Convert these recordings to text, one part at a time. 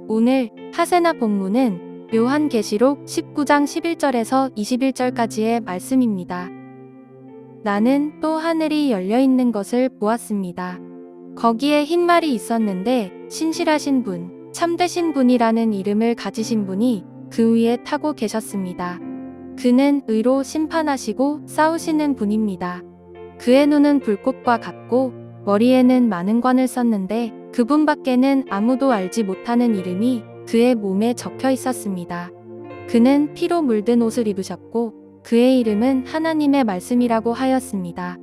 오늘 하세나 본문은 요한계시록 19장 11절에서 21절까지의 말씀입니다. 나는 또 하늘이 열려 있는 것을 보았습니다. 거기에 흰 말이 있었는데 신실하신 분, 참되신 분이라는 이름을 가지신 분이 그 위에 타고 계셨습니다. 그는 의로 심판하시고 싸우시는 분입니다. 그의 눈은 불꽃과 같고 머리에는 많은 관을 썼는데 그분밖에는 아무도 알지 못하는 이름이 그의 몸에 적혀 있었습니다. 그는 피로 물든 옷을 입으셨고 그의 이름은 하나님의 말씀이라고 하였습니다.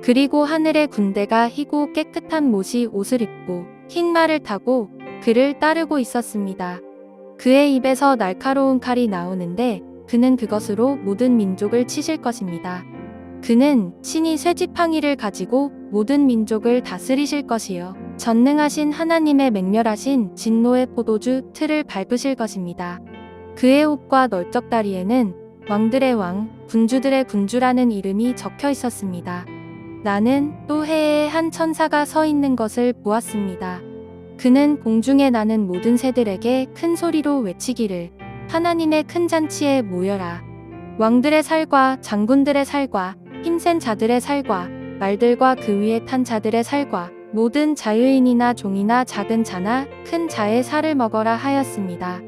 그리고 하늘의 군대가 희고 깨끗한 못이 옷을 입고 흰 말을 타고 그를 따르고 있었습니다. 그의 입에서 날카로운 칼이 나오는데 그는 그것으로 모든 민족을 치실 것입니다. 그는 친히 쇠지팡이를 가지고 모든 민족을 다스리실 것이요 전능하신 하나님의 맹렬하신 진노의 포도주 틀을 밟으실 것입니다. 그의 옷과 널쩍다리에는 왕들의 왕, 군주들의 군주라는 이름이 적혀 있었습니다. 나는 또 해에 한 천사가 서 있는 것을 보았습니다. 그는 공중에 나는 모든 새들에게 큰 소리로 외치기를 하나님의 큰 잔치에 모여라. 왕들의 살과 장군들의 살과 힘센 자들의 살과 말들과 그 위에 탄 자들의 살과 모든 자유인이나 종이나 작은 자나 큰 자의 살을 먹어라 하였습니다.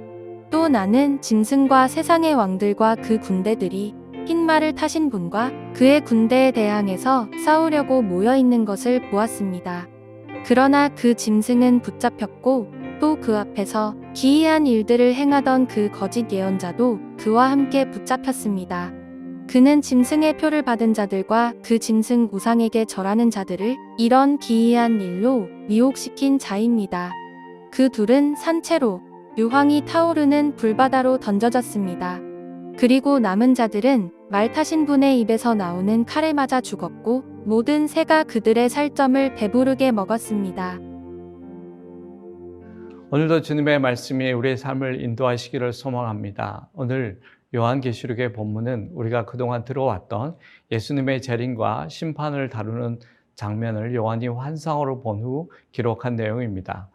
또 나는 짐승과 세상의 왕들과 그 군대들이 흰 말을 타신 분과 그의 군대에 대항해서 싸우려고 모여 있는 것을 보았습니다. 그러나 그 짐승은 붙잡혔고 또 그 앞에서 기이한 일들을 행하던 그 거짓 예언자도 그와 함께 붙잡혔습니다. 그는 짐승의 표를 받은 자들과 그 짐승 우상에게 절하는 자들을 이런 기이한 일로 미혹시킨 자입니다. 그 둘은 산채로 유황이 타오르는 불바다로 던져졌습니다. 그리고 남은 자들은 말 타신 분의 입에서 나오는 칼에 맞아 죽었고 모든 새가 그들의 살점을 배부르게 먹었습니다. 오늘도 주님의 말씀이 우리의 삶을 인도하시기를 소망합니다. 오늘 요한계시록의 본문은 우리가 그동안 들어왔던 예수님의 재림과 심판을 다루는 장면을 요한이 환상으로 본 후 기록한 내용입니다.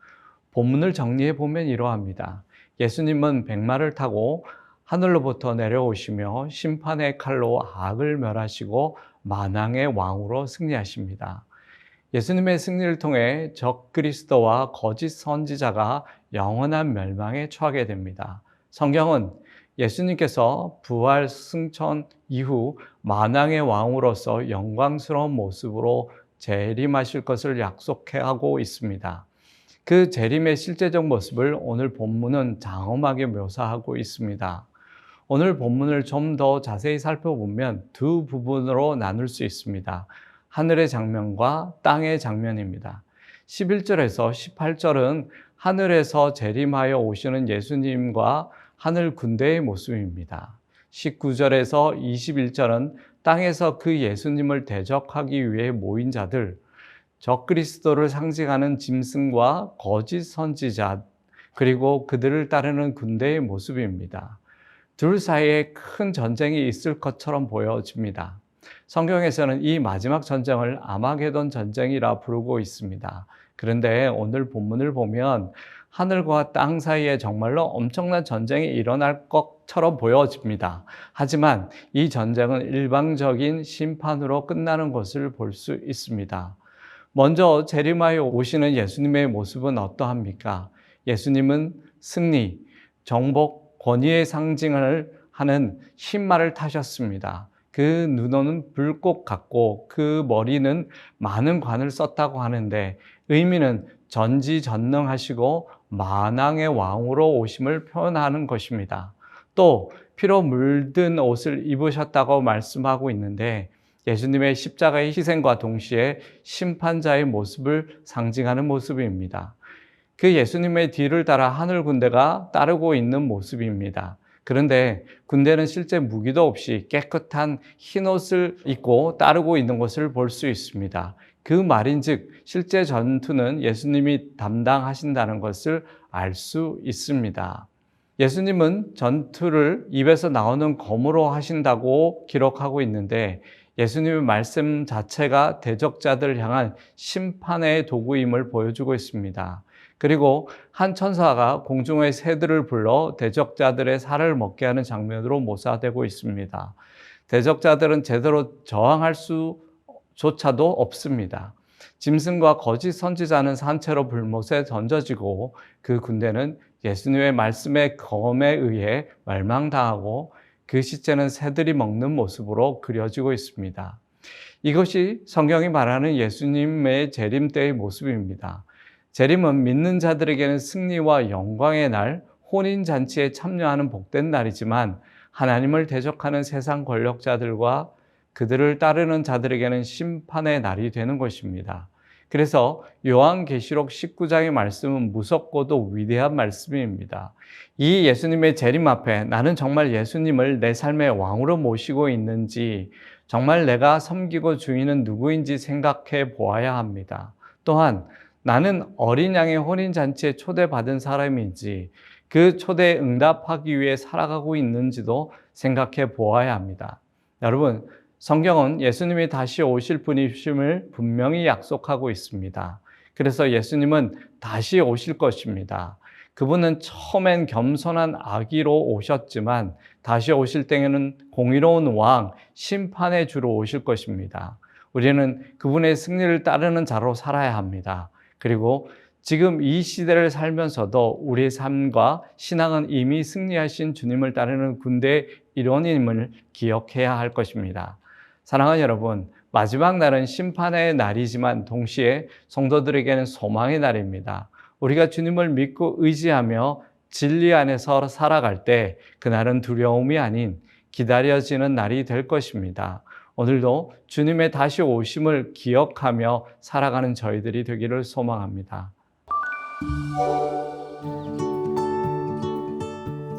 본문을 정리해 보면 이러합니다. 예수님은 백마를 타고 하늘로부터 내려오시며 심판의 칼로 악을 멸하시고 만왕의 왕으로 승리하십니다. 예수님의 승리를 통해 적 그리스도와 거짓 선지자가 영원한 멸망에 처하게 됩니다. 성경은 예수님께서 부활 승천 이후 만왕의 왕으로서 영광스러운 모습으로 재림하실 것을 약속하고 있습니다. 그 재림의 실제적 모습을 오늘 본문은 장엄하게 묘사하고 있습니다. 오늘 본문을 좀 더 자세히 살펴보면 두 부분으로 나눌 수 있습니다. 하늘의 장면과 땅의 장면입니다. 11절에서 18절은 하늘에서 재림하여 오시는 예수님과 하늘 군대의 모습입니다. 19절에서 21절은 땅에서 그 예수님을 대적하기 위해 모인 자들, 적그리스도를 상징하는 짐승과 거짓 선지자, 그리고 그들을 따르는 군대의 모습입니다. 둘 사이에 큰 전쟁이 있을 것처럼 보여집니다. 성경에서는 이 마지막 전쟁을 아마게돈 전쟁이라 부르고 있습니다. 그런데 오늘 본문을 보면 하늘과 땅 사이에 정말로 엄청난 전쟁이 일어날 것처럼 보여집니다. 하지만 이 전쟁은 일방적인 심판으로 끝나는 것을 볼 수 있습니다. 먼저 재림하여 오시는 예수님의 모습은 어떠합니까? 예수님은 승리, 정복, 권위의 상징을 하는 흰 말을 타셨습니다. 그 눈은 불꽃 같고 그 머리는 많은 관을 썼다고 하는데 의미는 전지전능하시고 만왕의 왕으로 오심을 표현하는 것입니다. 또 피로 물든 옷을 입으셨다고 말씀하고 있는데 예수님의 십자가의 희생과 동시에 심판자의 모습을 상징하는 모습입니다. 그 예수님의 뒤를 따라 하늘 군대가 따르고 있는 모습입니다. 그런데 군대는 실제 무기도 없이 깨끗한 흰옷을 입고 따르고 있는 것을 볼 수 있습니다. 그 말인즉 실제 전투는 예수님이 담당하신다는 것을 알 수 있습니다. 예수님은 전투를 입에서 나오는 검으로 하신다고 기록하고 있는데 예수님의 말씀 자체가 대적자들을 향한 심판의 도구임을 보여주고 있습니다. 그리고 한 천사가 공중의 새들을 불러 대적자들의 살을 먹게 하는 장면으로 묘사되고 있습니다. 대적자들은 제대로 저항할 수조차도 없습니다. 짐승과 거짓 선지자는 산채로 불못에 던져지고 그 군대는 예수님의 말씀의 검에 의해 멸망당하고 그 시체는 새들이 먹는 모습으로 그려지고 있습니다. 이것이 성경이 말하는 예수님의 재림 때의 모습입니다. 재림은 믿는 자들에게는 승리와 영광의 날, 혼인잔치에 참여하는 복된 날이지만 하나님을 대적하는 세상 권력자들과 그들을 따르는 자들에게는 심판의 날이 되는 것입니다. 그래서 요한계시록 19장의 말씀은 무섭고도 위대한 말씀입니다. 이 예수님의 재림 앞에 나는 정말 예수님을 내 삶의 왕으로 모시고 있는지, 정말 내가 섬기고 주인은 누구인지 생각해 보아야 합니다. 또한 나는 어린 양의 혼인잔치에 초대받은 사람인지, 그 초대에 응답하기 위해 살아가고 있는지도 생각해 보아야 합니다. 여러분, 성경은 예수님이 다시 오실 분이심을 분명히 약속하고 있습니다. 그래서 예수님은 다시 오실 것입니다. 그분은 처음엔 겸손한 아기로 오셨지만 다시 오실 때에는 공의로운 왕, 심판의 주로 오실 것입니다. 우리는 그분의 승리를 따르는 자로 살아야 합니다. 그리고 지금 이 시대를 살면서도 우리의 삶과 신앙은 이미 승리하신 주님을 따르는 군대의 일원임을 기억해야 할 것입니다. 사랑하는 여러분, 마지막 날은 심판의 날이지만 동시에 성도들에게는 소망의 날입니다. 우리가 주님을 믿고 의지하며 진리 안에서 살아갈 때 그날은 두려움이 아닌 기다려지는 날이 될 것입니다. 오늘도 주님의 다시 오심을 기억하며 살아가는 저희들이 되기를 소망합니다.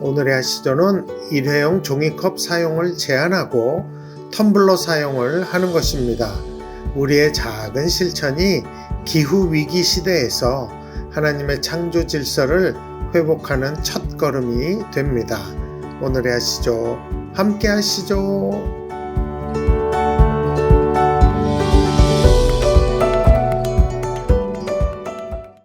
오늘의 하시조는 일회용 종이컵 사용을 제한하고 텀블러 사용을 하는 것입니다. 우리의 작은 실천이 기후위기 시대에서 하나님의 창조 질서를 회복하는 첫걸음이 됩니다. 오늘의 하시조 함께 하시죠.